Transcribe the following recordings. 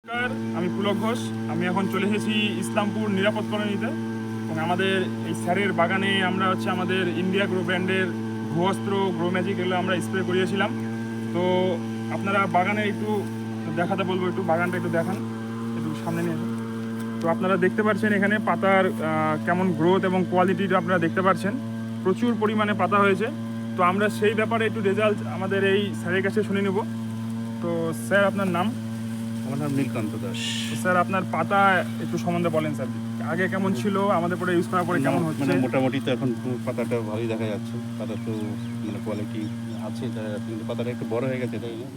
নমস্কার, আমি পুলক ঘোষ। আমি এখন চলে এসেছি ইসলামপুর নিরাপদ কলোনিতে এবং আমাদের এই স্যারের বাগানে আমরা আমাদের ইন্ডিয়া গ্রো ব্র্যান্ডের ভূবস্ত্র গ্রো ম্যাজিক এগুলো আমরা স্প্রে করিয়েছিলাম। তো আপনারা বাগানে একটু দেখাতে বলবো, একটু বাগানটা একটু দেখান, একটু সামনে নিয়ে আসুন। তো আপনারা দেখতে পাচ্ছেন এখানে পাতার কেমন গ্রোথ এবং কোয়ালিটিটা আপনারা দেখতে পাচ্ছেন। প্রচুর পরিমাণে পাতা হয়েছে। তো আমরা সেই ব্যাপারে একটু রেজাল্ট আমাদের এই স্যারের কাছে শুনে নেব। তো স্যার, আপনার নাম? আমার নাম নীলকান্ত দাস। স্যার, আপনার পাতা একটু সম্বন্ধে বলেন স্যার। আগে কেমন ছিল, আমাদের পরে ইউজ করার পরে কেমন হচ্ছে? মোটামুটি তো এখন পাতাটা ভালোই দেখা যাচ্ছে। পাতা তো কোয়ালিটি আছে, কিন্তু পাতাটা একটু বড় হয়ে গেছে, তাই না?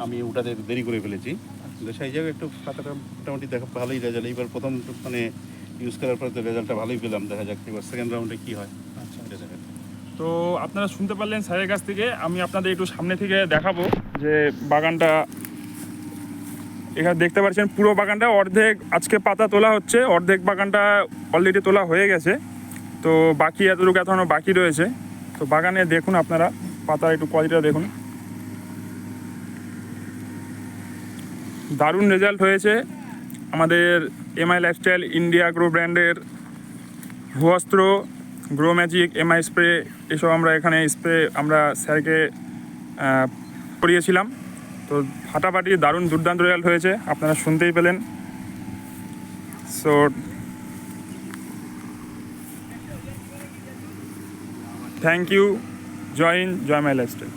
আমি ওটাতে দেরি করে ফেলেছি, কিন্তু সেই জায়গায় একটু পাতাটা মোটামুটি ভালোই রেজাল্ট। এইবার প্রথম ইউজ করার পর তো রেজাল্টটা ভালোই পেলাম। দেখা যাক এবার সেকেন্ড রাউন্ডে কী হয়। আচ্ছা। তো আপনারা শুনতে পারলেন স্যারের কাছ থেকে। আমি আপনাদের একটু সামনে থেকে দেখাবো যে বাগানটা এখানে দেখতে পাচ্ছেন। পুরো বাগানটা অর্ধেক আজকে পাতা তোলা হচ্ছে, অর্ধেক বাগানটা অলরেডি তোলা হয়ে গেছে। তো বাকি এতটুকু এখনও বাকি রয়েছে। তো বাগানে দেখুন আপনারা পাতার একটু কোয়ালিটিটা দেখুন, দারুণ রেজাল্ট হয়েছে। আমাদের এমআই লাইফস্টাইল ইন্ডিয়া গ্রো ব্র্যান্ডের ভূবস্ত্র, গ্রো ম্যাজিক, এমআই স্প্রে, এসব আমরা এখানে স্প্রে আমরা স্যারকে করিয়েছিলাম। তো ফাটাফাটি দারুণ দুর্দান্ত রেজাল্ট হয়েছে, আপনারা শুনতেই পেলেন। So thank you. Jai Hind, Jai my lifestyle.